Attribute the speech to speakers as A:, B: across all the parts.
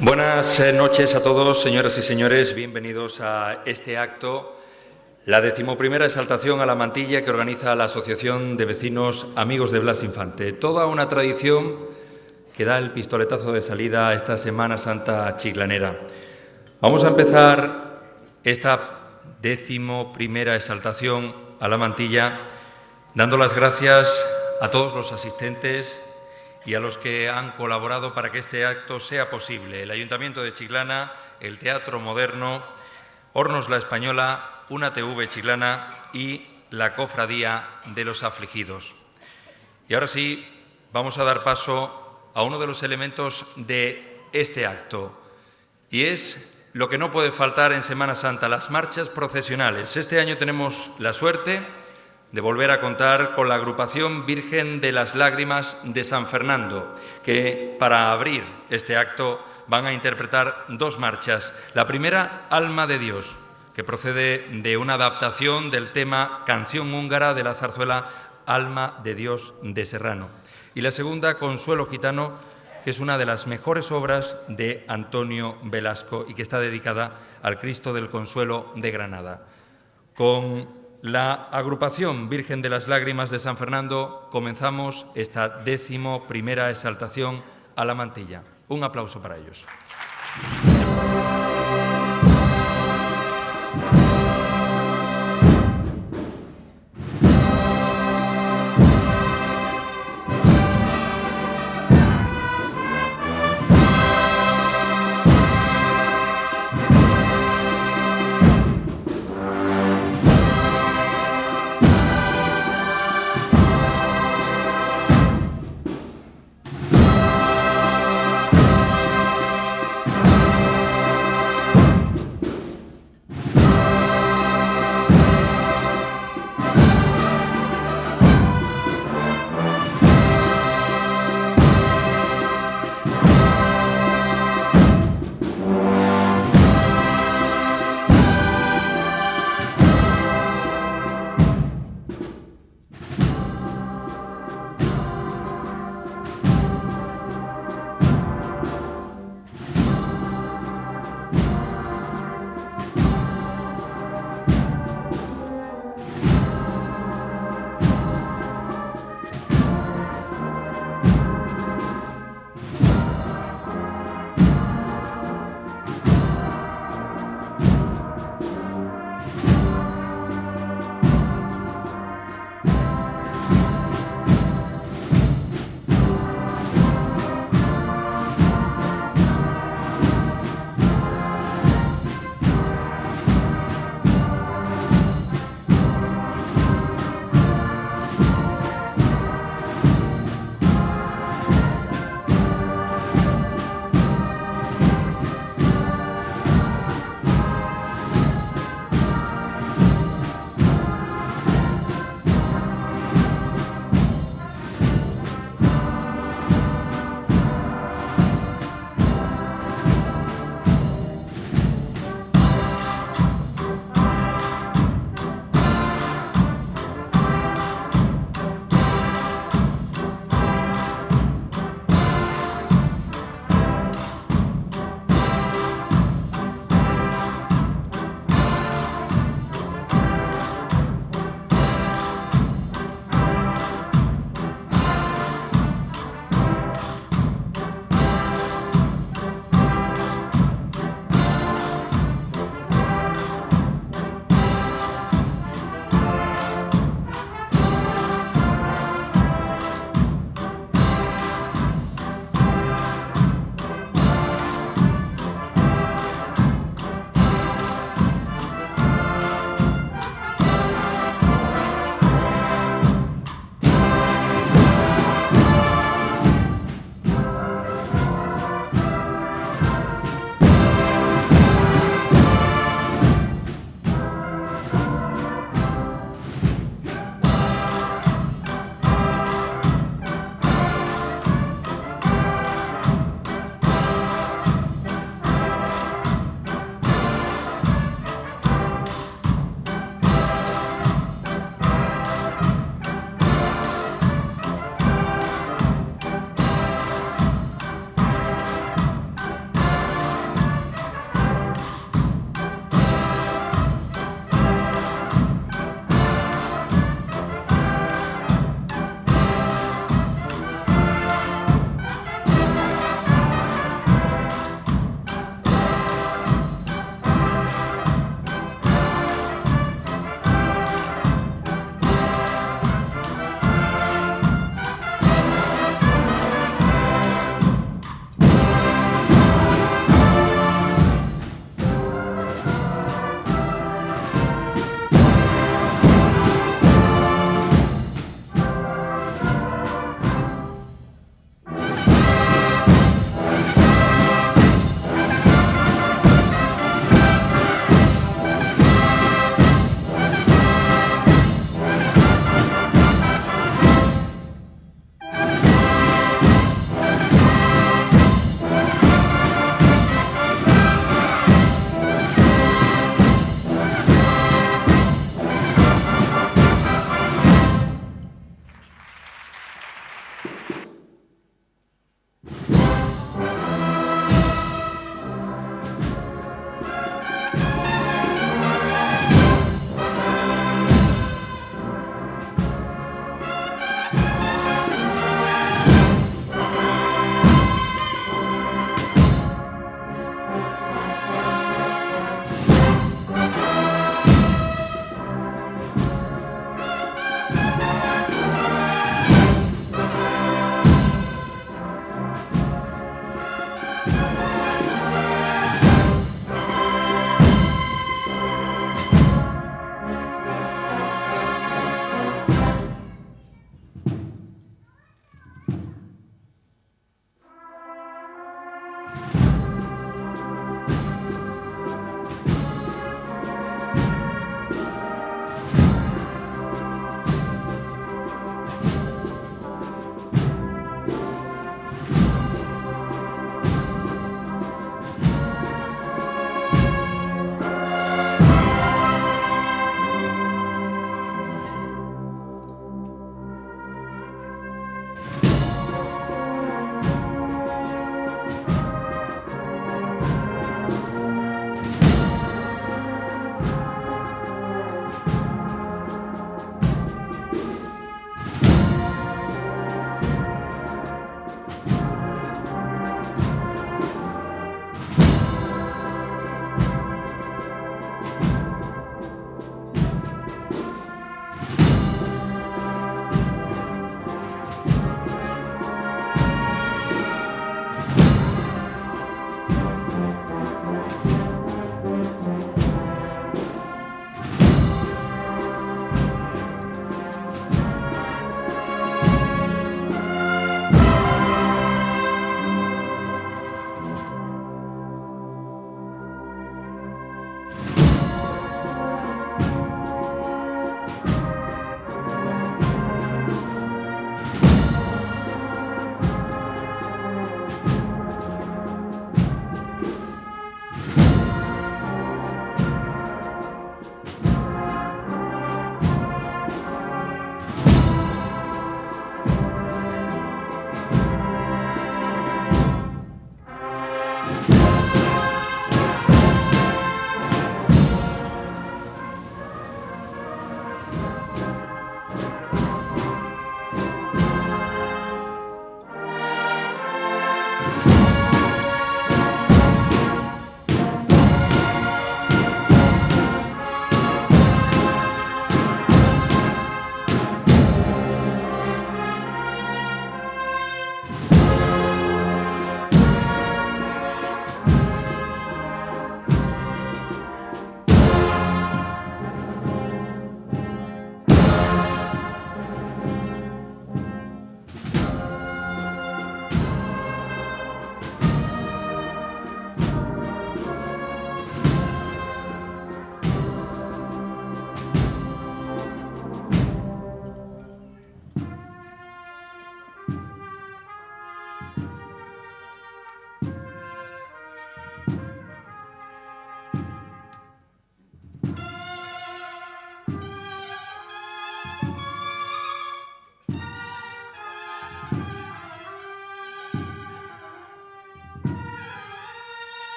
A: Buenas noches a todos, señoras y señores. Bienvenidos a este acto, la 11ª exaltación a la mantilla que organiza la Asociación de Vecinos Amigos de Blas Infante. Toda una tradición que da el pistoletazo de salida a esta Semana Santa chiclanera. Vamos a empezar esta 11ª exaltación a la mantilla dando las gracias a todos los asistentes y a los que han colaborado para que este acto sea posible. El Ayuntamiento de Chiclana, el Teatro Moderno, Hornos La Española, Una TV Chiclana y la Cofradía de los Afligidos. Y ahora sí, vamos a dar paso a uno de los elementos de este acto, y es lo que no puede faltar en Semana Santa, las marchas procesionales. Este año tenemos la suerte de volver a contar con la agrupación Virgen de las Lágrimas de San Fernando, que para abrir este acto van a interpretar dos marchas. La primera, Alma de Dios, que procede de una adaptación del tema Canción húngara de la zarzuela Alma de Dios de Serrano. Y la segunda, Consuelo Gitano, que es una de las mejores obras de Antonio Velasco y que está dedicada al Cristo del Consuelo de Granada. Con la agrupación Virgen de las Lágrimas de San Fernando comenzamos esta 11ª exaltación a la mantilla. Un aplauso para ellos.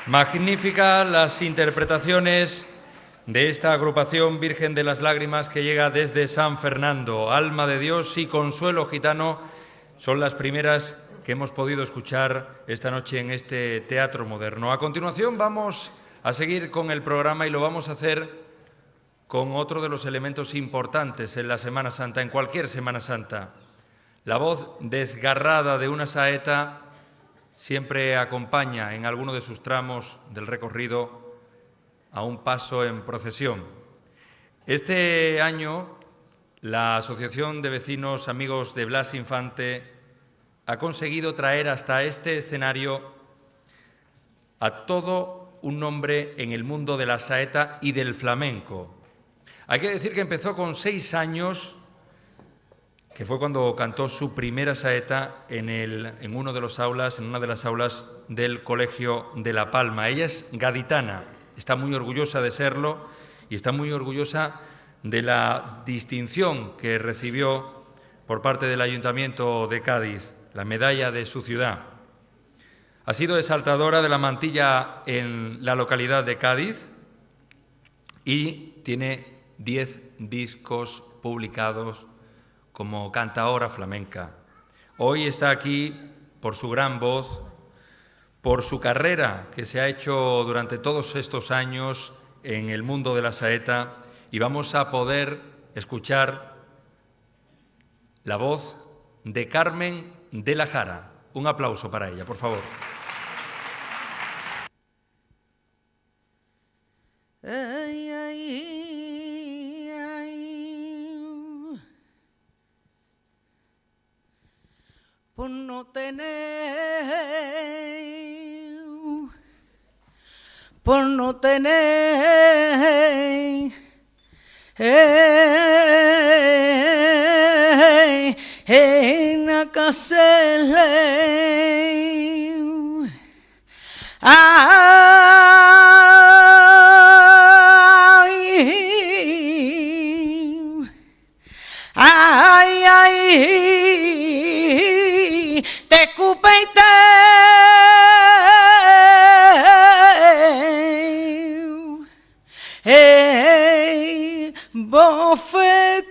A: Magníficas las interpretaciones de esta agrupación Virgen de las Lágrimas que llega desde San Fernando. Alma de Dios y Consuelo Gitano son las primeras que hemos podido escuchar esta noche en este teatro moderno. A continuación vamos a seguir con el programa y lo vamos a hacer con otro de los elementos importantes en la Semana Santa, en cualquier Semana Santa. La voz desgarrada de una saeta siempre acompaña en alguno de sus tramos del recorrido a un paso en procesión. Este año, la Asociación de Vecinos Amigos de Blas Infante ha conseguido traer hasta este escenario a todo un nombre en el mundo de la saeta y del flamenco. Hay que decir que empezó con 6 años, que fue cuando cantó su primera saeta en una de las aulas del Colegio de La Palma. Ella es gaditana, está muy orgullosa de serlo y está muy orgullosa de la distinción que recibió por parte del Ayuntamiento de Cádiz, la medalla de su ciudad. Ha sido exaltadora de la mantilla en la localidad de Cádiz y tiene 10 discos publicados como cantaora flamenca. Hoy está aquí por su gran voz, por su carrera que se ha hecho durante todos estos años en el mundo de la saeta, y vamos a poder escuchar la voz de Carmen de la Jara. Un aplauso para ella, por favor.
B: Por no tener en la hacerle te escupe y te bofetea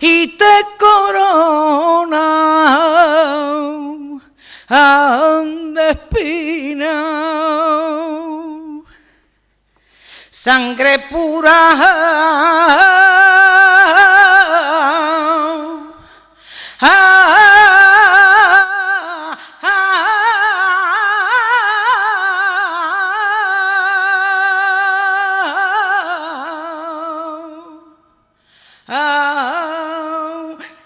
B: y te corona de espina, sangre pura.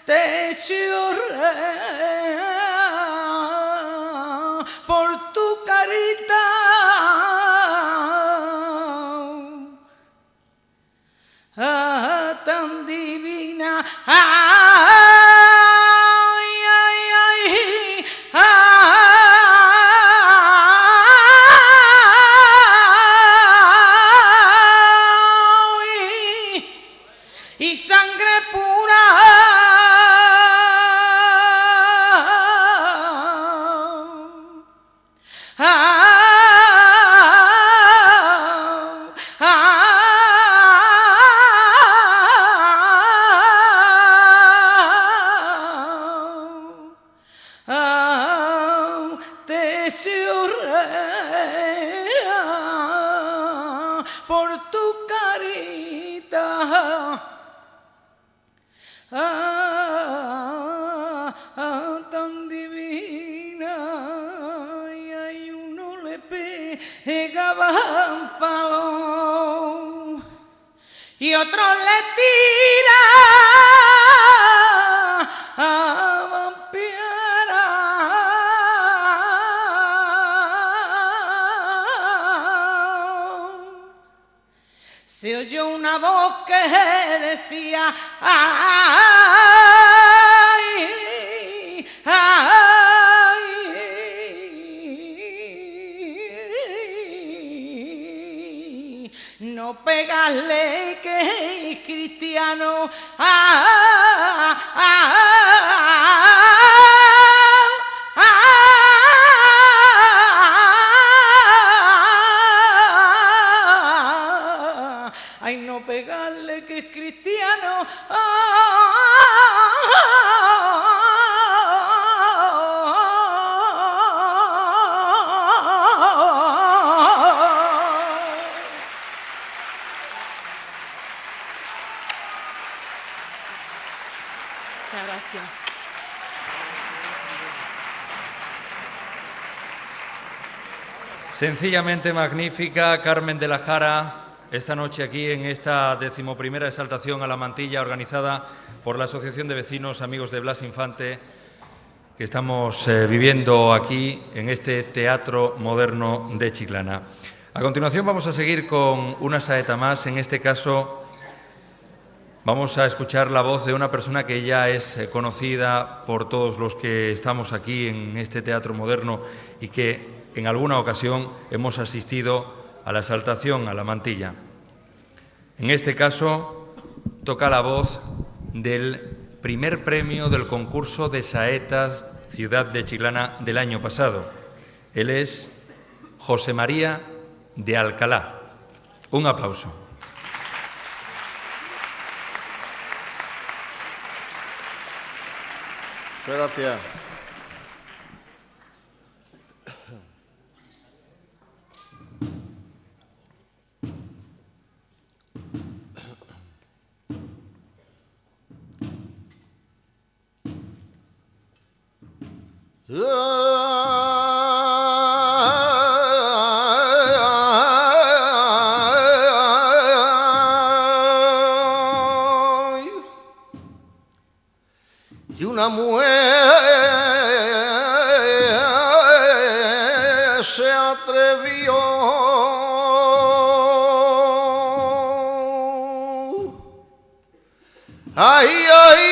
B: Te chorrea por tu carita, tan divina. Y sangre pura. Te chorrea por tu carita. Tan divina, y hay uno le pegaba un palo y otro le tira a vampiara. Se oyó una voz que decía: ay, ay, no pegarle que es cristiano.
A: Sencillamente magnífica, Carmen de la Jara, esta noche aquí en esta 11ª exaltación a la mantilla organizada por la Asociación de Vecinos Amigos de Blas Infante, que estamos viviendo aquí en este Teatro Moderno de Chiclana. A continuación vamos a seguir con una saeta más. En este caso vamos a escuchar la voz de una persona que ya es conocida por todos los que estamos aquí en este Teatro Moderno y que en alguna ocasión hemos asistido a la exaltación a la mantilla. En este caso toca la voz del primer premio del concurso de saetas Ciudad de Chiclana del año pasado. Él es José María de Alcalá. Un aplauso.
C: Muchas gracias. Y una mujer se atrevió ay, ay,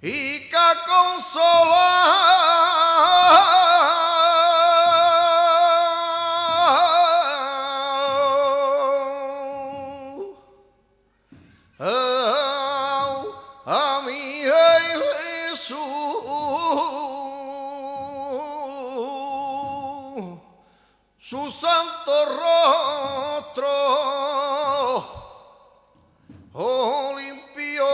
C: y que consoló a mi Jesús su santo rostro limpió.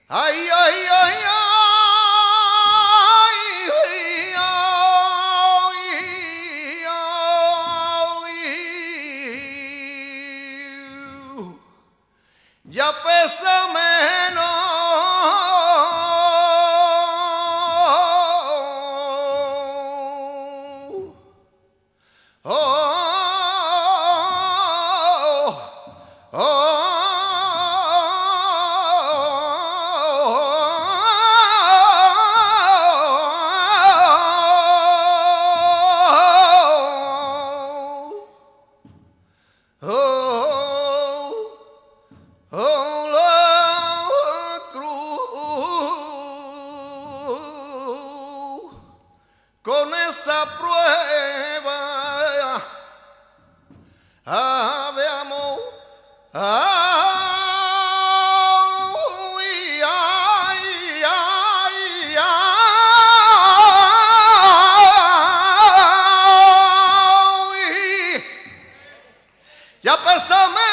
C: Ay, ay, ay, ya pesa menos. Con esa prueba de amor, ay, ay, ay, ay, ya pesa menos.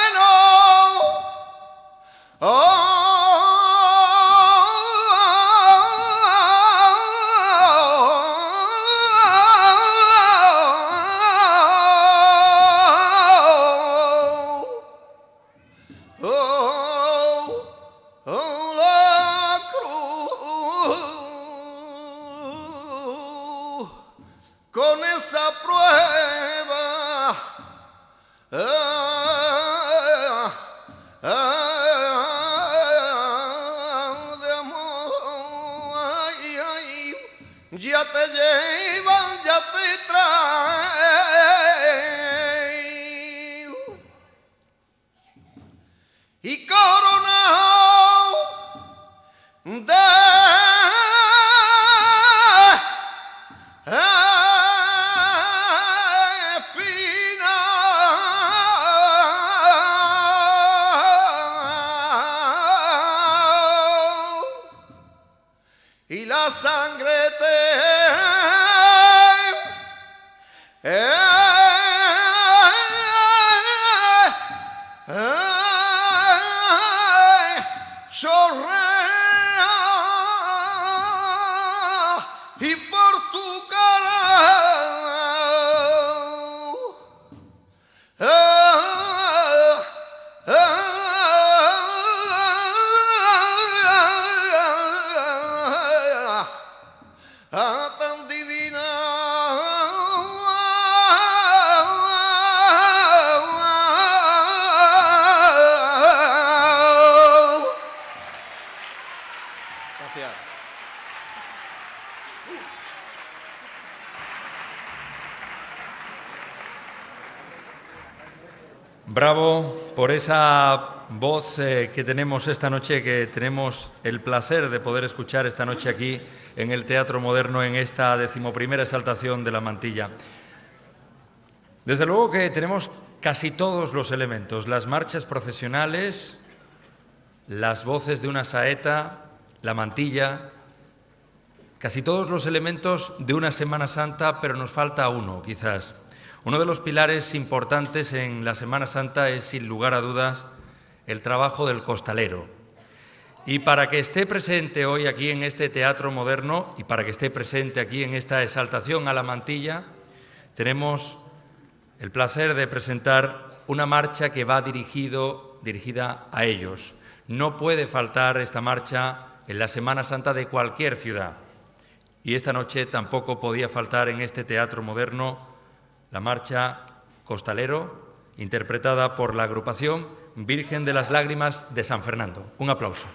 C: La cruz, con esa prueba de amor, ay, ay, ya te llevan, ya te traen y coronado de espina y la sangre te por tu cara. Tan divina. Gracias.
A: Bravo por esa voz que tenemos esta noche, que tenemos el placer de poder escuchar esta noche aquí en el Teatro Moderno, en esta 11ª exaltación de la mantilla. Desde luego que tenemos casi todos los elementos: las marchas procesionales, las voces de una saeta, la mantilla, casi todos los elementos de una Semana Santa, pero nos falta uno, quizás. Uno de los pilares importantes en la Semana Santa es, sin lugar a dudas, el trabajo del costalero. Y para que esté presente hoy aquí en este Teatro Moderno y para que esté presente aquí en esta exaltación a la mantilla, tenemos el placer de presentar una marcha que va dirigida a ellos. No puede faltar esta marcha en la Semana Santa de cualquier ciudad. Y esta noche tampoco podía faltar en este Teatro Moderno la marcha Costalero, interpretada por la agrupación Virgen de las Lágrimas de San Fernando. Un aplauso.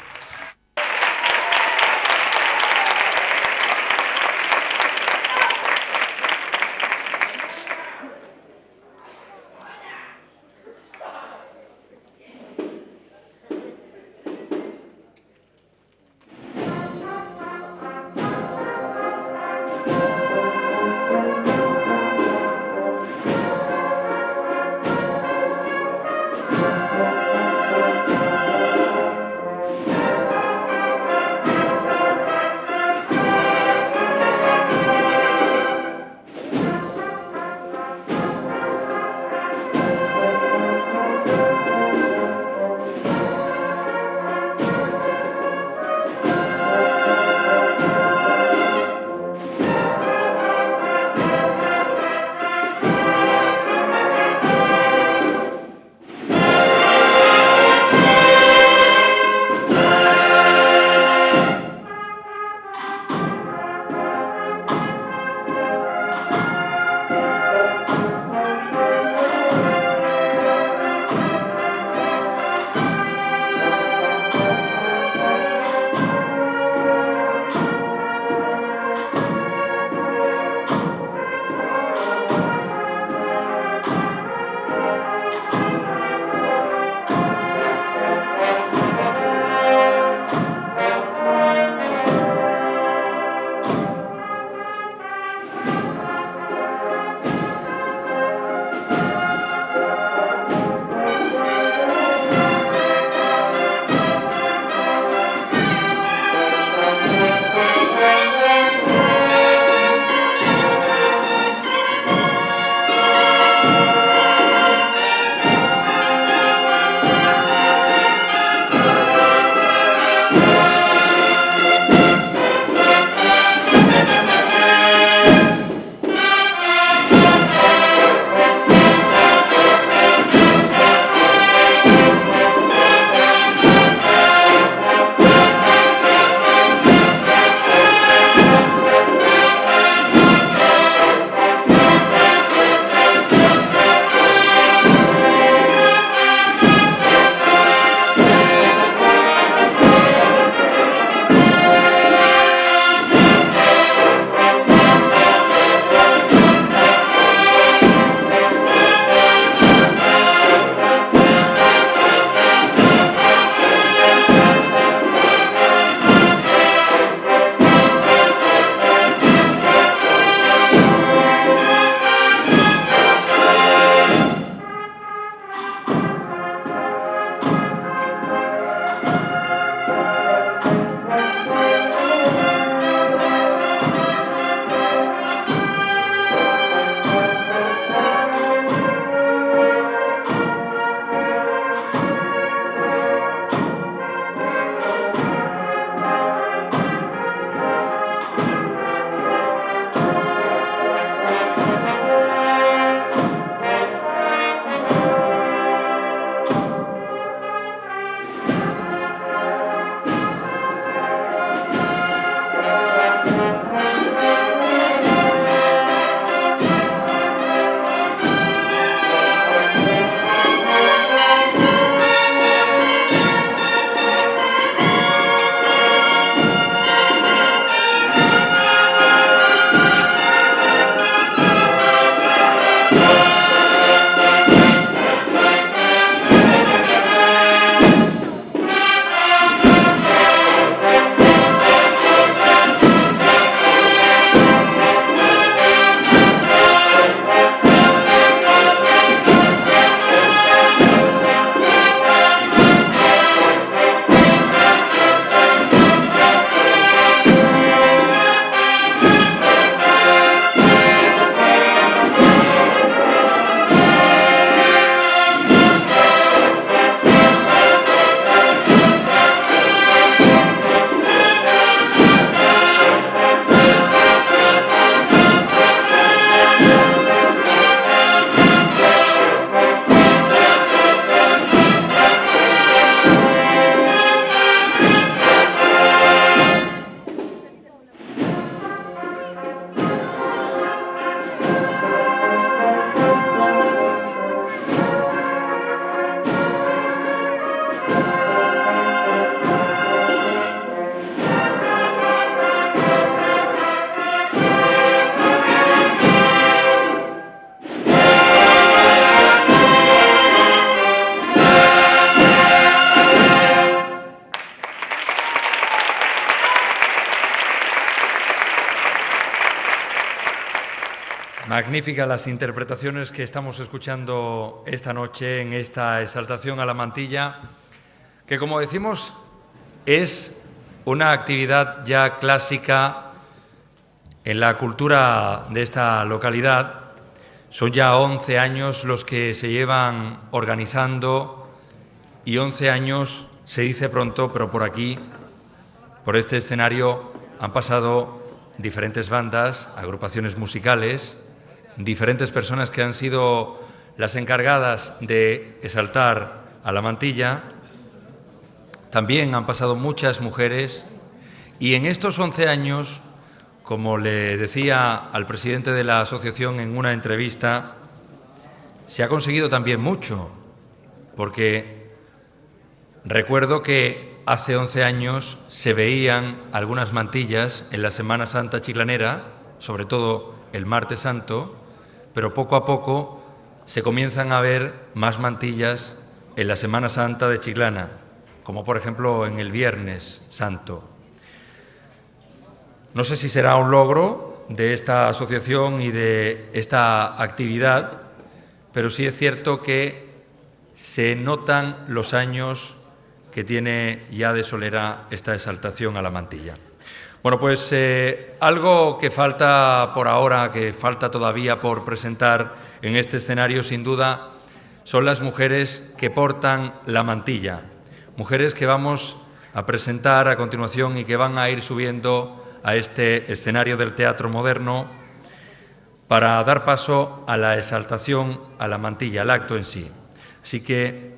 A: Magníficas las interpretaciones que estamos escuchando esta noche en esta exaltación a la mantilla, que, como decimos, es una actividad ya clásica en la cultura de esta localidad. Son ya 11 años los que se llevan organizando y 11 años, se dice pronto, pero por aquí, por este escenario, han pasado diferentes bandas, agrupaciones musicales, diferentes personas que han sido las encargadas de exaltar a la mantilla. También han pasado muchas mujeres y en estos 11 años, como le decía al presidente de la asociación en una entrevista, se ha conseguido también mucho, porque recuerdo que hace 11 años se veían algunas mantillas en la Semana Santa chiclanera, sobre todo el Martes Santo, pero poco a poco se comienzan a ver más mantillas en la Semana Santa de Chiclana, como por ejemplo en el Viernes Santo. No sé si será un logro de esta asociación y de esta actividad, pero sí es cierto que se notan los años que tiene ya de solera esta exaltación a la mantilla. Bueno, pues algo que falta por ahora, que falta todavía por presentar en este escenario, sin duda, son las mujeres que portan la mantilla. Mujeres que vamos a presentar a continuación y que van a ir subiendo a este escenario del Teatro Moderno para dar paso a la exaltación a la mantilla, al acto en sí. Así que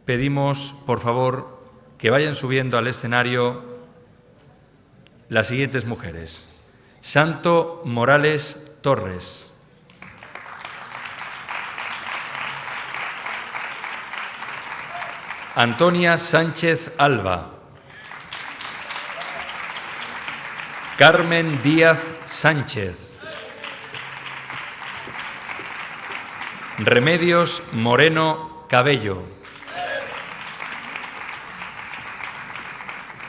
A: pedimos, por favor, que vayan subiendo al escenario las siguientes mujeres: Santo Morales Torres, Antonia Sánchez Alba, Carmen Díaz Sánchez, Remedios Moreno Cabello,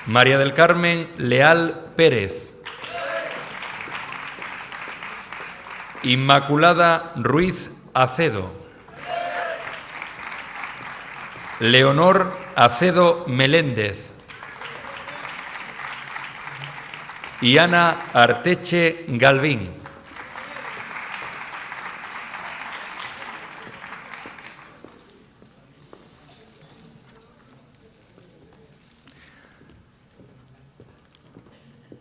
A: María del Carmen Leal Pérez, Inmaculada Ruiz Acedo, Leonor Acedo Meléndez y Ana Arteche Galvín.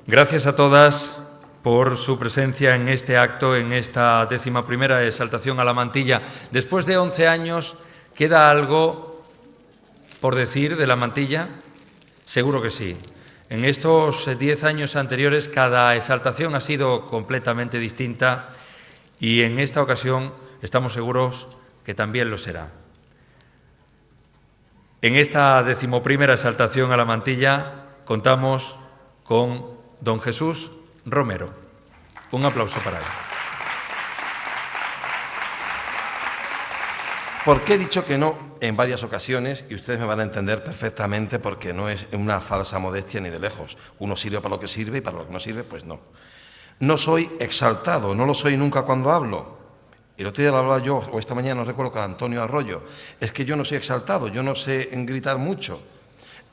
A: Gracias a todas por su presencia en este acto, en esta 11ª exaltación a la mantilla. Después de 11 años, ¿queda algo por decir de la mantilla? Seguro que sí. En estos 10 años anteriores, cada exaltación ha sido completamente distinta y en esta ocasión estamos seguros que también lo será. En esta 11ª exaltación a la mantilla contamos con don Jesús Romero. Un aplauso para él.
C: Porque he dicho que no en varias ocasiones, y ustedes me van a entender perfectamente, porque no es una falsa modestia ni de lejos. Uno sirve para lo que sirve y para lo que no sirve, pues no. No soy exaltado, no lo soy nunca cuando hablo. El otro día lo hablaba yo, o esta mañana no recuerdo, con Antonio Arroyo. Es que yo no soy exaltado, yo no sé gritar mucho.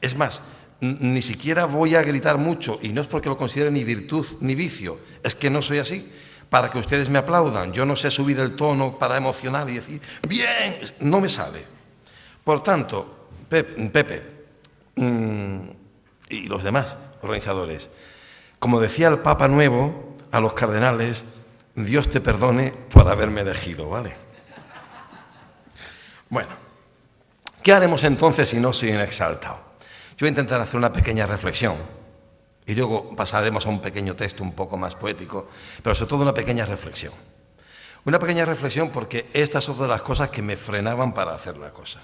C: Es más, ni siquiera voy a gritar mucho, y no es porque lo considere ni virtud ni vicio, es que no soy así, para que ustedes me aplaudan. Yo no sé subir el tono para emocionar y decir, bien, no me sale. Por tanto, Pepe y los demás organizadores, como decía el Papa Nuevo a los cardenales, Dios te perdone por haberme elegido, ¿vale? Bueno, ¿qué haremos entonces si no soy un exaltado? Yo voy a intentar hacer una pequeña reflexión y luego pasaremos a un pequeño texto un poco más poético, pero sobre todo una pequeña reflexión. Una pequeña reflexión porque estas son de las cosas que me frenaban para hacer la cosa.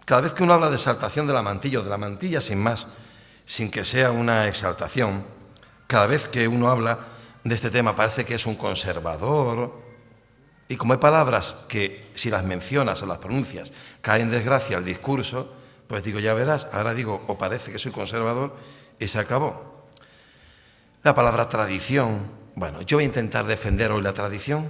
C: Cada vez que uno habla de exaltación de la mantilla o de la mantilla sin más, sin que sea una exaltación, cada vez que uno habla de este tema parece que es un conservador, y como hay palabras que si las mencionas o las pronuncias cae en desgracia el discurso, pues digo, ya verás, ahora digo, o parece que soy conservador y se acabó. La palabra tradición, bueno, yo voy a intentar defender hoy la tradición,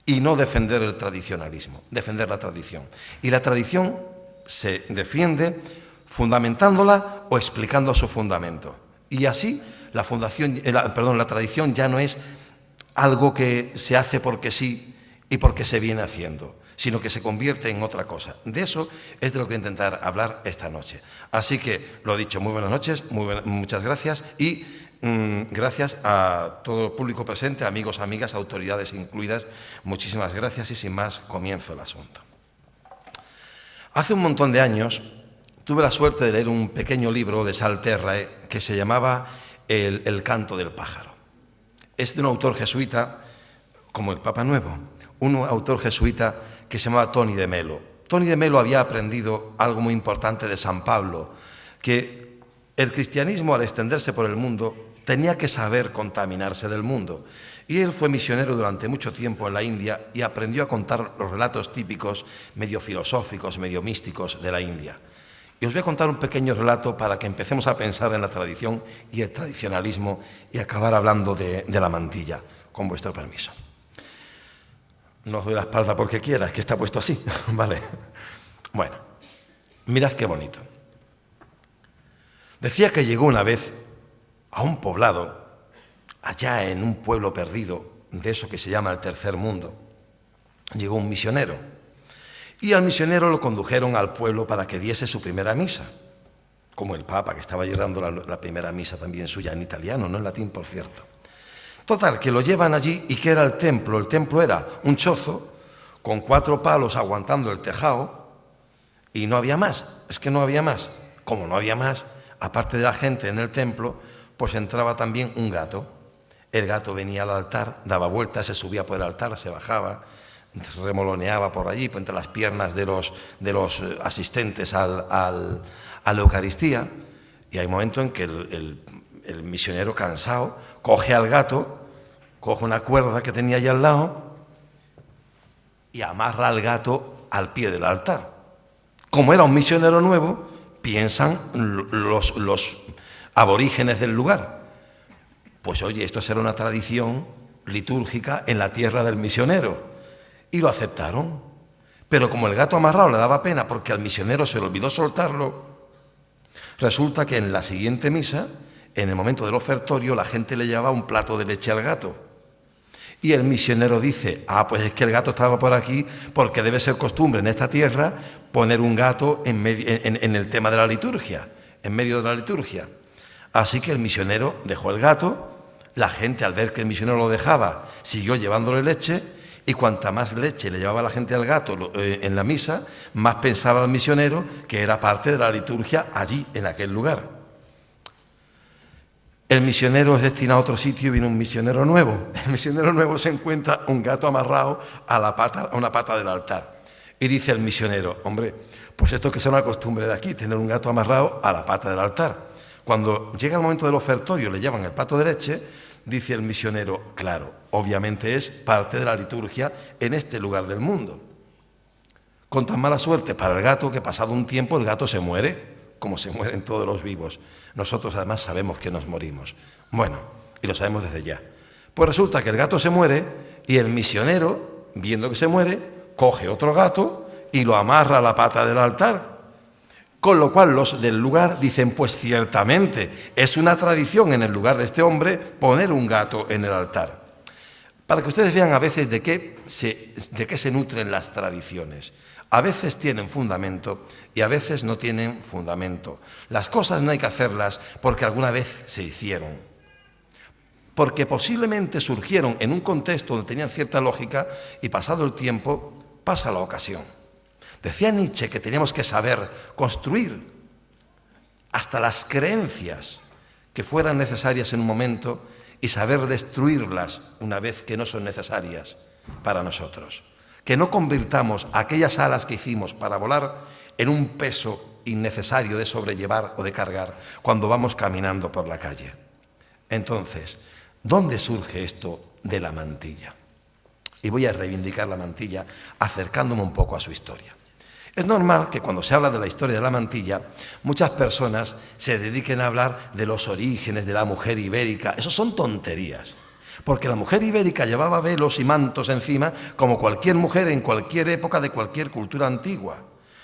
C: y no defender el tradicionalismo, defender la tradición. Y la tradición se defiende fundamentándola o explicando su fundamento. Y así la tradición ya no es algo que se hace porque sí y porque se viene haciendo, sino que se convierte en otra cosa. De eso es de lo que voy a intentar hablar esta noche. Así que, lo dicho, muy buenas noches, muchas gracias y gracias a todo el público presente, amigos, amigas, autoridades incluidas. Muchísimas gracias y sin más comienzo el asunto. Hace un montón de años tuve la suerte de leer un pequeño libro de Salterrae que se llamaba El canto del pájaro. Es de un autor jesuita, como el Papa Nuevo, un autor jesuita que se llamaba Toni de Melo. Toni de Melo había aprendido algo muy importante de San Pablo, que el cristianismo, al extenderse por el mundo, tenía que saber contaminarse del mundo. Y él fue misionero durante mucho tiempo en la India y aprendió a contar los relatos típicos, medio filosóficos, medio místicos de la India. Y os voy a contar un pequeño relato para que empecemos a pensar en la tradición y el tradicionalismo y acabar hablando de la mantilla, con vuestro permiso. No os doy la espalda porque quiera, es que está puesto así, ¿vale? Bueno, mirad qué bonito. Decía que llegó una vez a un poblado, allá en un pueblo perdido, de eso que se llama el tercer mundo. Llegó un misionero, y al misionero lo condujeron al pueblo para que diese su primera misa, como el Papa, que estaba llevando la primera misa también suya en italiano, no en latín, por cierto. Total, que lo llevan allí, ¿y qué era el templo? El templo era un chozo con 4 palos aguantando el tejado, y no había más, es que no había más. Como no había más, aparte de la gente en el templo, pues entraba también un gato. El gato venía al altar, daba vueltas, se subía por el altar, se bajaba, remoloneaba por allí, entre las piernas de los asistentes a la Eucaristía, y hay un momento en que el misionero, cansado, coge al gato, coge una cuerda que tenía allí al lado y amarra al gato al pie del altar. Como era un misionero nuevo, piensan los aborígenes del lugar, pues oye, esto será una tradición litúrgica en la tierra del misionero, y lo aceptaron. Pero como el gato amarrado le daba pena porque al misionero se le olvidó soltarlo, resulta que en la siguiente misa, en el momento del ofertorio, la gente le llevaba un plato de leche al gato, y el misionero dice: pues es que el gato estaba por aquí porque debe ser costumbre en esta tierra poner un gato en el tema de la liturgia, en medio de la liturgia. Así que el misionero dejó el gato, la gente, al ver que el misionero lo dejaba, siguió llevándole leche, y cuanta más leche le llevaba la gente al gato en la misa, más pensaba el misionero que era parte de la liturgia allí, en aquel lugar. El misionero es destinado a otro sitio y viene un misionero nuevo. El misionero nuevo se encuentra un gato amarrado a una pata del altar. Y dice el misionero: hombre, pues esto que es una costumbre de aquí, tener un gato amarrado a la pata del altar. Cuando llega el momento del ofertorio, le llevan el plato de leche, dice el misionero: claro, obviamente es parte de la liturgia en este lugar del mundo. Con tan mala suerte para el gato que pasado un tiempo el gato se muere, como se mueren todos los vivos. Nosotros además sabemos que nos morimos. Bueno, y lo sabemos desde ya. Pues resulta que el gato se muere y el misionero, viendo que se muere, coge otro gato y lo amarra a la pata del altar. Con lo cual los del lugar dicen: pues ciertamente es una tradición en el lugar de este hombre poner un gato en el altar. Para que ustedes vean a veces de qué se nutren las tradiciones. A veces tienen fundamento y a veces no tienen fundamento. Las cosas no hay que hacerlas porque alguna vez se hicieron, porque posiblemente surgieron en un contexto donde tenían cierta lógica y pasado el tiempo pasa la ocasión. Decía Nietzsche que teníamos que saber construir hasta las creencias que fueran necesarias en un momento y saber destruirlas una vez que no son necesarias para nosotros. Que no convirtamos aquellas alas que hicimos para volar en un peso innecesario de sobrellevar o de cargar cuando vamos caminando por la calle. Entonces, ¿dónde surge esto de la mantilla? Y voy a reivindicar la mantilla acercándome un poco a su historia. Es normal que cuando se habla de la historia de la mantilla, muchas personas se dediquen a hablar de los orígenes de la mujer ibérica. Eso son tonterías. Porque la mujer ibérica llevaba velos y mantos encima como cualquier mujer en cualquier época de cualquier cultura antigua.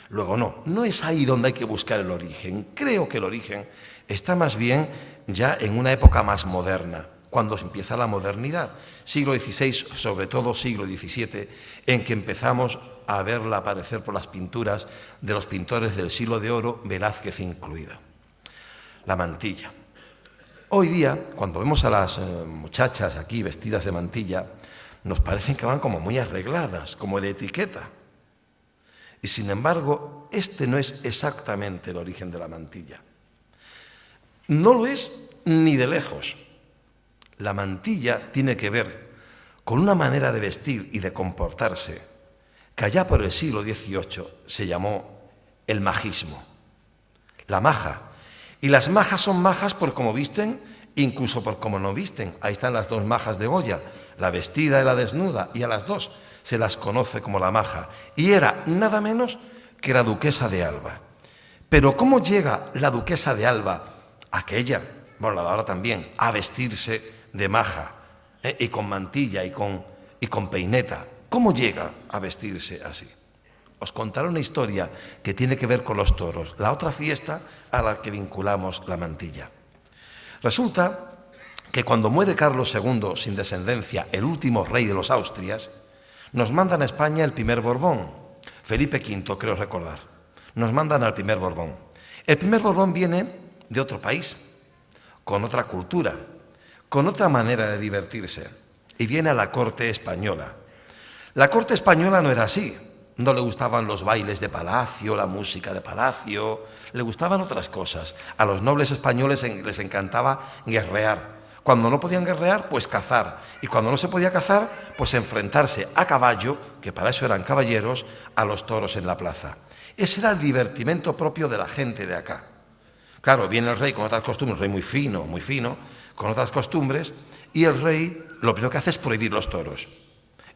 C: Luego no es ahí donde hay que buscar el origen. Creo que el origen está más bien ya en una época más moderna, cuando empieza la modernidad. Siglo XVI, sobre todo siglo XVII, en que empezamos a verla aparecer por las pinturas de los pintores del siglo de oro, Velázquez incluido. La mantilla. Hoy día, cuando vemos a las muchachas aquí vestidas de mantilla, nos parecen que van como muy arregladas, como de etiqueta. Y sin embargo, este no es exactamente el origen de la mantilla. No lo es ni de lejos. La mantilla tiene que ver con una manera de vestir y de comportarse que allá por el siglo XVIII se llamó el majismo. La maja. Y las majas son majas por cómo visten, incluso por cómo no visten. Ahí están las dos majas de Goya, la vestida y la desnuda, y a las dos se las conoce como la maja. Y era nada menos que la duquesa de Alba. Pero ¿cómo llega la duquesa de Alba, aquella, bueno, la de ahora también, a vestirse de maja y con mantilla y con peineta? ¿Cómo llega a vestirse así? Os contaré una historia que tiene que ver con los toros, la otra fiesta a la que vinculamos la mantilla. Resulta que cuando muere Carlos II sin descendencia, el último rey de los Austrias, nos mandan a España el primer Borbón, Felipe V, creo recordar. Nos mandan al primer Borbón. El primer Borbón viene de otro país, con otra cultura, con otra manera de divertirse, y viene a la corte española. La corte española no era así. No le gustaban los bailes de palacio, la música de palacio, le gustaban otras cosas. A los nobles españoles les encantaba guerrear. Cuando no podían guerrear, pues cazar. Y cuando no se podía cazar, pues enfrentarse a caballo, que para eso eran caballeros, a los toros en la plaza. Ese era el divertimento propio de la gente de acá. Claro, viene el rey con otras costumbres, un rey muy fino, con otras costumbres, y el rey lo primero que hace es prohibir los toros.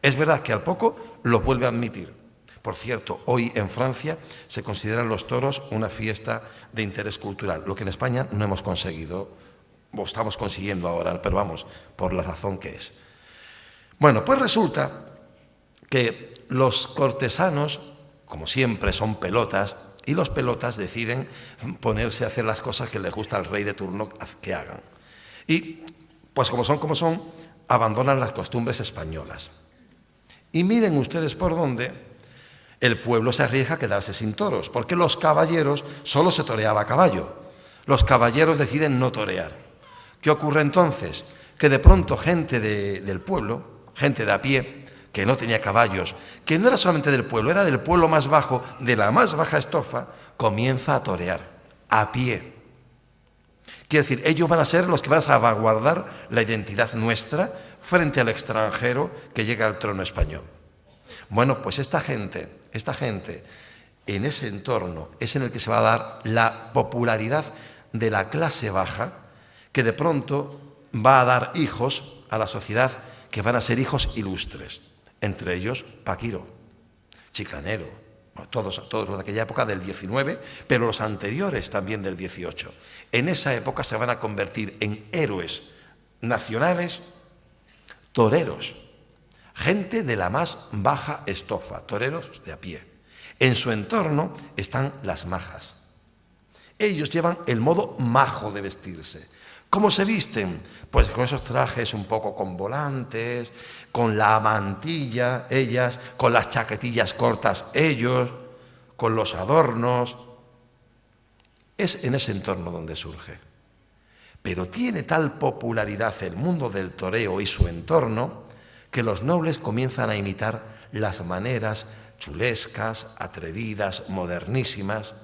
C: Es verdad que al poco lo vuelve a admitir. Por cierto, hoy en Francia se consideran los toros una fiesta de interés cultural, lo que en España no hemos conseguido, o estamos consiguiendo ahora, pero vamos, por la razón que es. Bueno, pues resulta que los cortesanos, como siempre, son pelotas, y los pelotas deciden ponerse a hacer las cosas que les gusta al rey de turno que hagan. Y, pues como son, abandonan las costumbres españolas. Y miren ustedes por dónde el pueblo se arriesga a quedarse sin toros, porque los caballeros solo se toreaba a caballo. Los caballeros deciden no torear. ¿Qué ocurre entonces? Que de pronto gente del pueblo, gente de a pie, que no tenía caballos, que no era solamente del pueblo, era del pueblo más bajo, de la más baja estofa, comienza a torear, a pie. Quiere decir, ellos van a ser los que van a salvaguardar la identidad nuestra frente al extranjero que llega al trono español. Bueno, pues esta gente, en ese entorno es en el que se va a dar la popularidad de la clase baja, que de pronto va a dar hijos a la sociedad que van a ser hijos ilustres, entre ellos Paquiro, Chicanero, todos los de aquella época del 19, pero los anteriores también del 18. En esa época se van a convertir en héroes nacionales, toreros, gente de la más baja estofa, toreros de a pie. En su entorno están las majas. Ellos llevan el modo majo de vestirse. ¿Cómo se visten? Pues con esos trajes un poco con volantes, con la mantilla, ellas, con las chaquetillas cortas, ellos, con los adornos. Es en ese entorno donde surge. Pero tiene tal popularidad el mundo del toreo y su entorno que los nobles comienzan a imitar las maneras chulescas, atrevidas, modernísimas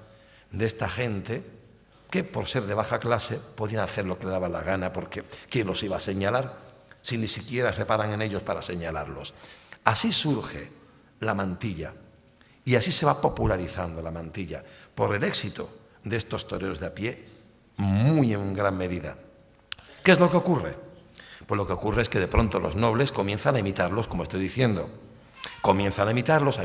C: de esta gente que por ser de baja clase podían hacer lo que le daba la gana, porque ¿quién los iba a señalar? Si ni siquiera reparan en ellos para señalarlos. Así surge la mantilla y así se va popularizando la mantilla por el éxito de estos toreros de a pie, muy en gran medida. ¿Qué es lo que ocurre? Pues lo que ocurre es que de pronto los nobles comienzan a imitarlos, como estoy diciendo. Comienzan a imitarlos,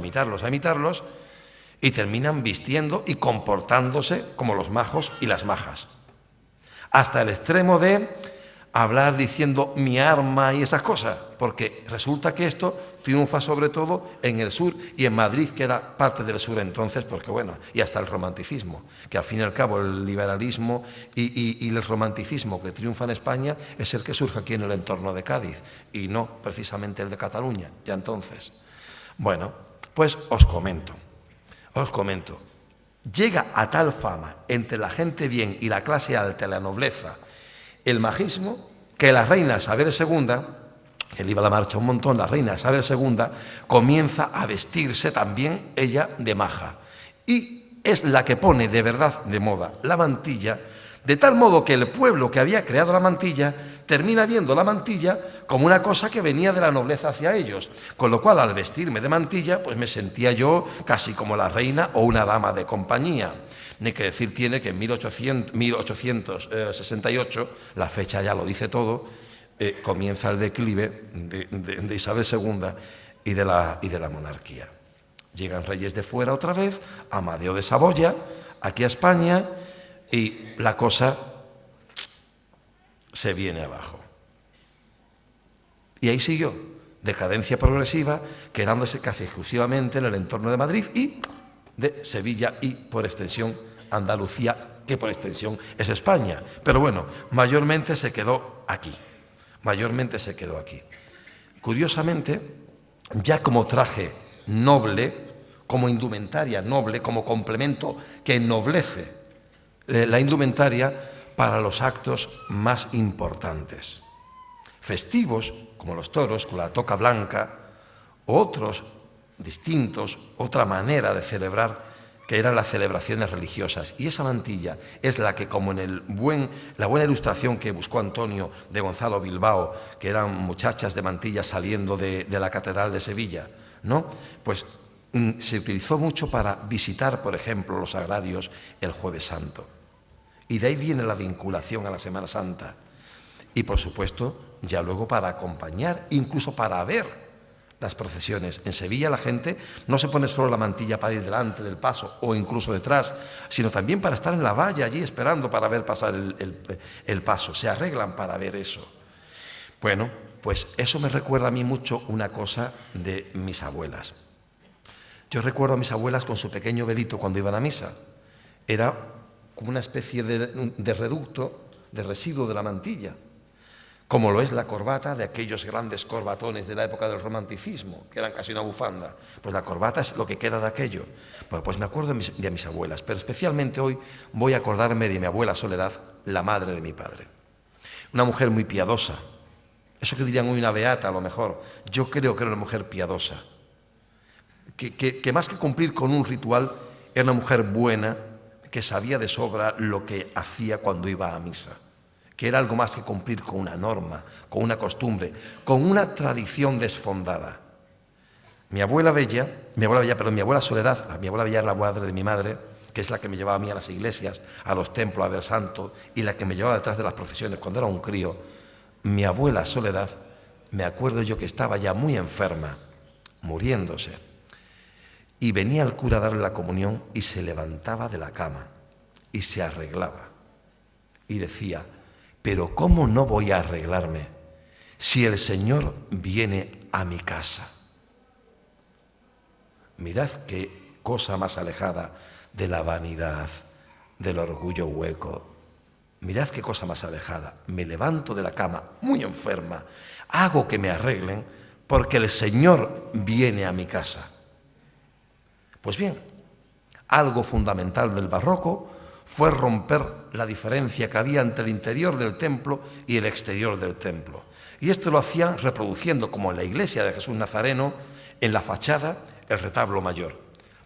C: y terminan vistiendo y comportándose como los majos y las majas. Hasta el extremo de hablar diciendo mi arma y esas cosas, porque resulta que esto triunfa sobre todo en el sur y en Madrid, que era parte del sur entonces, porque bueno, y hasta el romanticismo, que al fin y al cabo el liberalismo y el romanticismo que triunfa en España es el que surge aquí en el entorno de Cádiz, y no precisamente el de Cataluña, ya entonces. Bueno, pues os comento, llega a tal fama entre la gente bien y la clase alta, la nobleza, el majismo, que la reina Isabel II, que le iba a la marcha un montón, la reina Isabel II, comienza a vestirse también ella de maja. Y es la que pone de verdad de moda la mantilla, de tal modo que el pueblo que había creado la mantilla termina viendo la mantilla como una cosa que venía de la nobleza hacia ellos. Con lo cual, al vestirme de mantilla, pues me sentía yo casi como la reina o una dama de compañía. Ni que decir tiene que en 1868, la fecha ya lo dice todo, comienza el declive de Isabel II y de la monarquía. Llegan reyes de fuera otra vez, Amadeo de Saboya, aquí a España, y la cosa se viene abajo. Y ahí siguió, decadencia progresiva, quedándose casi exclusivamente en el entorno de Madrid y de Sevilla y, por extensión, Andalucía, que por extensión es España. Pero bueno, mayormente se quedó aquí. Curiosamente, ya como traje noble, como indumentaria noble, como complemento que ennoblece la indumentaria para los actos más importantes. Festivos, como los toros, con la toca blanca, otros distintos, otra manera de celebrar, que eran las celebraciones religiosas. Y esa mantilla es la que, como en la buena ilustración que buscó Antonio de Gonzalo Bilbao, que eran muchachas de mantilla saliendo de la Catedral de Sevilla, ¿no? Pues se utilizó mucho para visitar, por ejemplo, los agrarios el Jueves Santo. Y de ahí viene la vinculación a la Semana Santa. Y, por supuesto, ya luego para acompañar, incluso para ver las procesiones. En Sevilla la gente no se pone solo la mantilla para ir delante del paso o incluso detrás, sino también para estar en la valla allí esperando para ver pasar el paso. Se arreglan para ver eso. Bueno, pues eso me recuerda a mí mucho una cosa de mis abuelas. Yo recuerdo a mis abuelas con su pequeño velito cuando iban a misa. Era como una especie de reducto, de residuo de la mantilla, como lo es la corbata de aquellos grandes corbatones de la época del romanticismo, que eran casi una bufanda. Pues la corbata es lo que queda de aquello. Bueno, pues me acuerdo de mis abuelas, pero especialmente hoy voy a acordarme de mi abuela Soledad, la madre de mi padre. Una mujer muy piadosa. Eso que dirían hoy una beata, a lo mejor. Yo creo que era una mujer piadosa. Que más que cumplir con un ritual, era una mujer buena, que sabía de sobra lo que hacía cuando iba a misa, que era algo más que cumplir con una norma, con una costumbre, con una tradición desfondada. Mi abuela Soledad, mi abuela Bella era la madre de mi madre, que es la que me llevaba a mí a las iglesias, a los templos, a ver santo, y la que me llevaba detrás de las procesiones cuando era un crío. Mi abuela Soledad, me acuerdo yo que estaba ya muy enferma, muriéndose, y venía el cura a darle la comunión y se levantaba de la cama y se arreglaba y decía: pero ¿cómo no voy a arreglarme si el Señor viene a mi casa? Mirad qué cosa más alejada de la vanidad, del orgullo hueco. Mirad qué cosa más alejada. Me levanto de la cama muy enferma, hago que me arreglen porque el Señor viene a mi casa. Pues bien, algo fundamental del barroco fue romper la diferencia que había entre el interior del templo y el exterior del templo. Y esto lo hacían reproduciendo, como en la iglesia de Jesús Nazareno, en la fachada, el retablo mayor,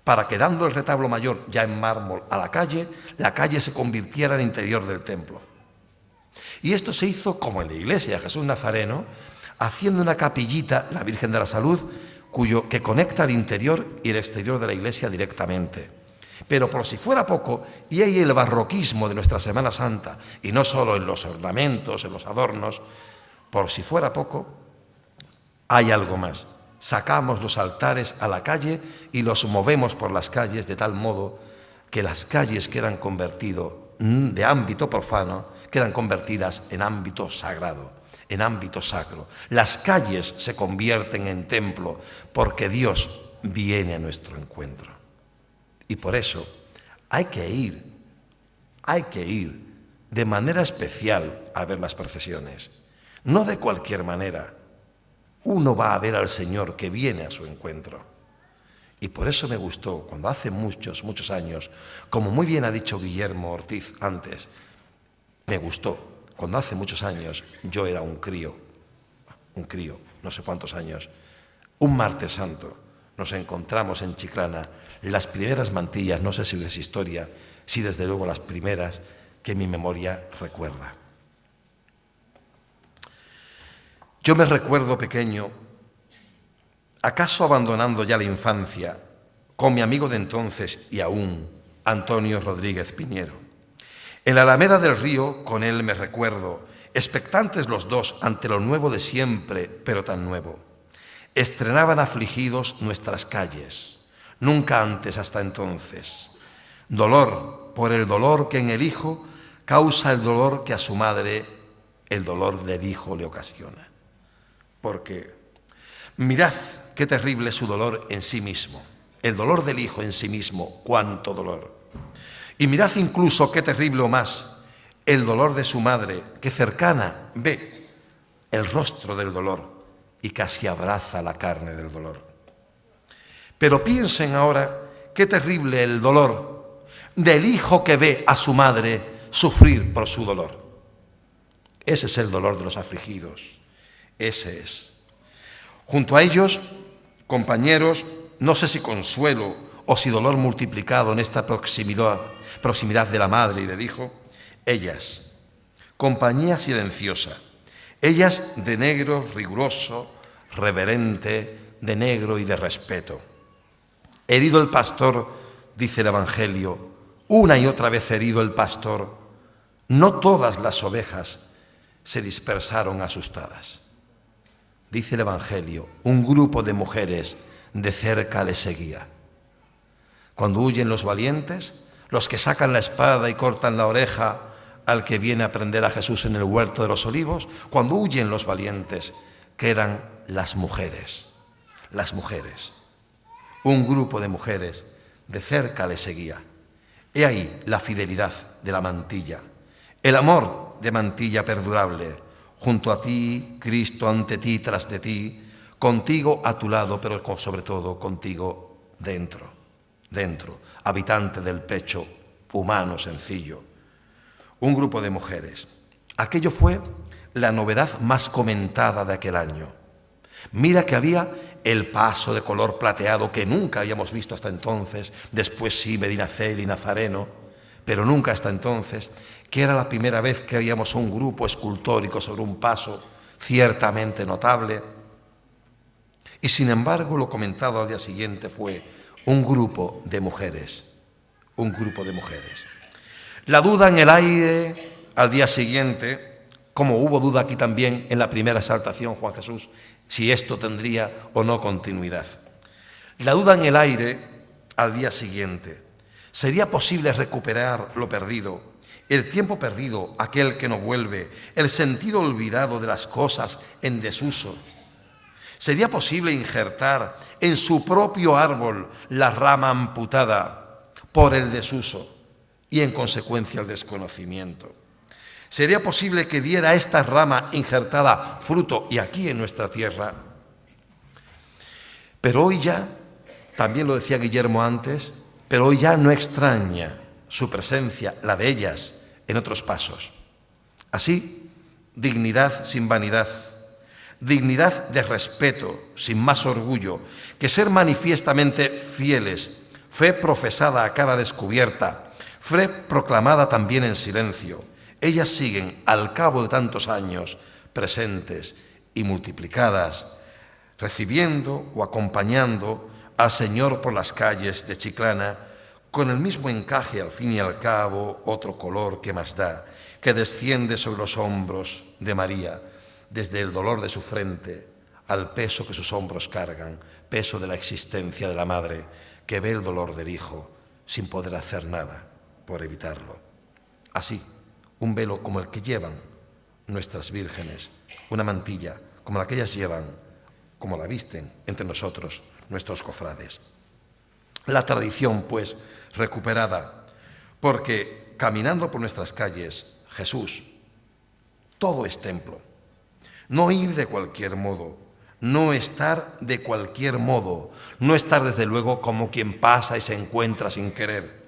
C: para que dando el retablo mayor ya en mármol a la calle se convirtiera en el interior del templo. Y esto se hizo como en la iglesia de Jesús Nazareno, haciendo una capillita, la Virgen de la Salud, que conecta el interior y el exterior de la iglesia directamente. Pero por si fuera poco, y ahí el barroquismo de nuestra Semana Santa, y no solo en los ornamentos, en los adornos, por si fuera poco, hay algo más. Sacamos los altares a la calle y los movemos por las calles de tal modo que las calles quedan convertidas de ámbito profano, quedan convertidas en ámbito sagrado, en ámbito sacro. Las calles se convierten en templo porque Dios viene a nuestro encuentro. Y por eso hay que ir de manera especial a ver las procesiones. No de cualquier manera. Uno va a ver al Señor que viene a su encuentro. Y por eso me gustó, cuando hace muchos, muchos años, como muy bien ha dicho Guillermo Ortiz antes, me gustó, cuando hace muchos años yo era un crío, no sé cuántos años, un martes santo, nos encontramos en Chiclana, las primeras mantillas, no sé si es historia, sí desde luego las primeras que mi memoria recuerda. Yo me recuerdo pequeño, acaso abandonando ya la infancia, con mi amigo de entonces y aún, Antonio Rodríguez Piñero. En la Alameda del Río, con él me recuerdo, expectantes los dos ante lo nuevo de siempre, pero tan nuevo. Estrenaban afligidos nuestras calles, nunca antes hasta entonces. Dolor por el dolor que en el hijo causa el dolor que a su madre el dolor del hijo le ocasiona. Porque mirad qué terrible es su dolor en sí mismo, el dolor del hijo en sí mismo, cuánto dolor. Y mirad incluso qué terrible o más, el dolor de su madre, que cercana ve el rostro del dolor y casi abraza la carne del dolor. Pero piensen ahora qué terrible el dolor del hijo que ve a su madre sufrir por su dolor. Ese es el dolor de los afligidos, ese es. Junto a ellos, compañeros, no sé si consuelo o si dolor multiplicado en esta proximidad de la madre y del hijo, ellas, compañía silenciosa, ellas de negro riguroso, reverente, de negro y de respeto. Herido el pastor, dice el Evangelio, una y otra vez herido el pastor, no todas las ovejas se dispersaron asustadas. Dice el Evangelio, un grupo de mujeres de cerca le seguía. Cuando huyen los valientes, los que sacan la espada y cortan la oreja al que viene a prender a Jesús en el huerto de los olivos, cuando huyen los valientes, quedan las mujeres. Un grupo de mujeres de cerca le seguía. He ahí la fidelidad de la mantilla, el amor de mantilla perdurable, junto a ti, Cristo, ante ti, tras de ti, contigo a tu lado, pero sobre todo contigo dentro, habitante del pecho humano sencillo. Un grupo de mujeres. Aquello fue la novedad más comentada de aquel año. Mira que había el paso de color plateado que nunca habíamos visto hasta entonces, después sí Medinaceli y Nazareno, pero nunca hasta entonces, que era la primera vez que veíamos un grupo escultórico sobre un paso ciertamente notable. Y sin embargo, lo comentado al día siguiente fue un grupo de mujeres. La duda en el aire al día siguiente, como hubo duda aquí también en la primera exaltación, Juan Jesús, si esto tendría o no continuidad. La duda en el aire al día siguiente. ¿Sería posible recuperar lo perdido, el tiempo perdido, aquel que no vuelve, el sentido olvidado de las cosas en desuso? ¿Sería posible injertar en su propio árbol la rama amputada por el desuso y en consecuencia el desconocimiento? ¿Sería posible que diera esta rama injertada fruto y aquí en nuestra tierra? Pero hoy ya, también lo decía Guillermo antes, pero hoy ya no extraña su presencia, la de ellas, en otros pasos. Así, dignidad sin vanidad, dignidad de respeto, sin más orgullo, que ser manifiestamente fieles, fe profesada a cara descubierta, fe proclamada también en silencio. Ellas siguen, al cabo de tantos años, presentes y multiplicadas, recibiendo o acompañando al Señor por las calles de Chiclana, con el mismo encaje, al fin y al cabo, otro color que más da, que desciende sobre los hombros de María, desde el dolor de su frente al peso que sus hombros cargan, peso de la existencia de la madre, que ve el dolor del hijo sin poder hacer nada por evitarlo. Así, un velo como el que llevan nuestras vírgenes, una mantilla como la que ellas llevan, como la visten entre nosotros, nuestros cofrades. La tradición, pues, recuperada, porque caminando por nuestras calles, Jesús, todo es templo. No ir de cualquier modo, no estar de cualquier modo, no estar desde luego como quien pasa y se encuentra sin querer.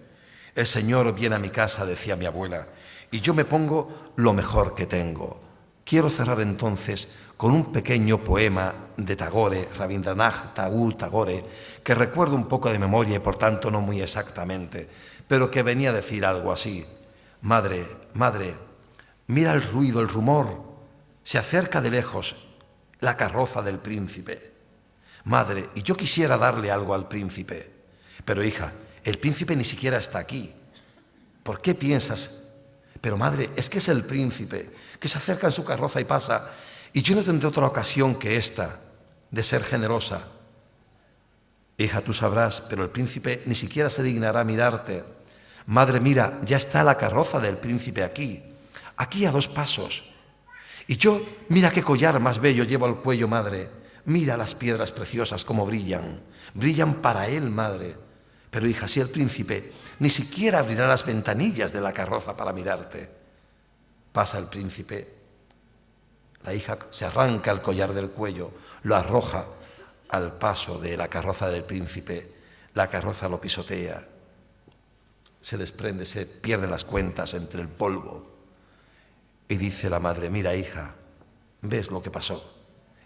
C: El Señor viene a mi casa, decía mi abuela, y yo me pongo lo mejor que tengo. Quiero cerrar entonces con un pequeño poema de Tagore, Rabindranath Tagore, que recuerdo un poco de memoria y por tanto no muy exactamente, pero que venía a decir algo así. Madre, madre, mira el ruido, el rumor, se acerca de lejos la carroza del príncipe. Madre, y yo quisiera darle algo al príncipe, pero hija, el príncipe ni siquiera está aquí. ¿Por qué piensas? Pero madre, es que es el príncipe que se acerca en su carroza y pasa, y yo no tendré otra ocasión que esta de ser generosa. Hija, tú sabrás, pero el príncipe ni siquiera se dignará a mirarte. Madre, mira, ya está la carroza del príncipe aquí a 2 pasos. Y yo, mira qué collar más bello llevo al cuello, madre. Mira las piedras preciosas como brillan. Brillan para él, madre. Pero hija, si el príncipe ni siquiera abrirá las ventanillas de la carroza para mirarte. Pasa el príncipe. La hija se arranca el collar del cuello, lo arroja al paso de la carroza del príncipe. La carroza lo pisotea. Se desprende, se pierde las cuentas entre el polvo. Y dice la madre, mira hija, ¿ves lo que pasó?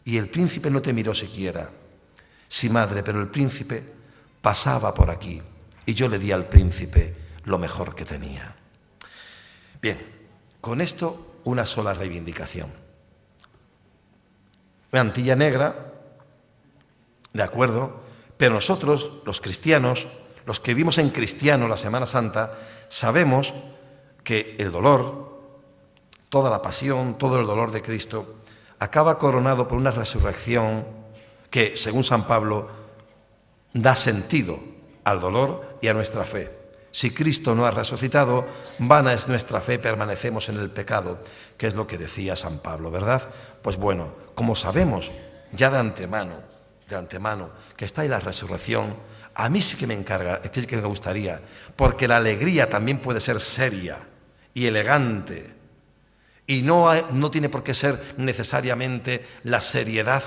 C: Y el príncipe no te miró siquiera. Sí, madre, pero el príncipe pasaba por aquí y yo le di al príncipe lo mejor que tenía. Bien, con esto una sola reivindicación. Mantilla negra, de acuerdo, pero nosotros, los cristianos, los que vivimos en cristiano la Semana Santa, sabemos que el dolor, toda la pasión, todo el dolor de Cristo, acaba coronado por una resurrección que, según San Pablo, da sentido al dolor y a nuestra fe. Si Cristo no ha resucitado, vana es nuestra fe, permanecemos en el pecado, que es lo que decía San Pablo, ¿verdad? Pues bueno, como sabemos ya de antemano, que está ahí la resurrección, a mí sí que me gustaría, porque la alegría también puede ser seria y elegante, y no tiene por qué ser necesariamente la seriedad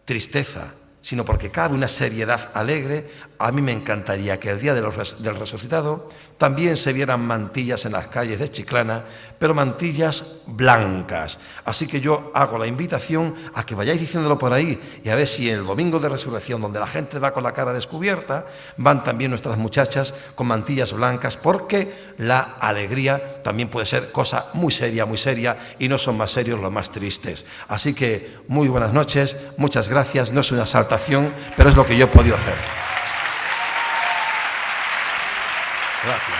C: tristeza, sino porque cabe una seriedad alegre. A mí me encantaría que el día del resucitado también se vieran mantillas en las calles de Chiclana, pero mantillas blancas. Así que yo hago la invitación a que vayáis diciéndolo por ahí y a ver si el domingo de resurrección, donde la gente va con la cara descubierta, van también nuestras muchachas con mantillas blancas, porque la alegría también puede ser cosa muy seria, y no son más serios los más tristes. Así que muy buenas noches, muchas gracias. No es una exaltación, pero es lo que yo he podido hacer. Gracias.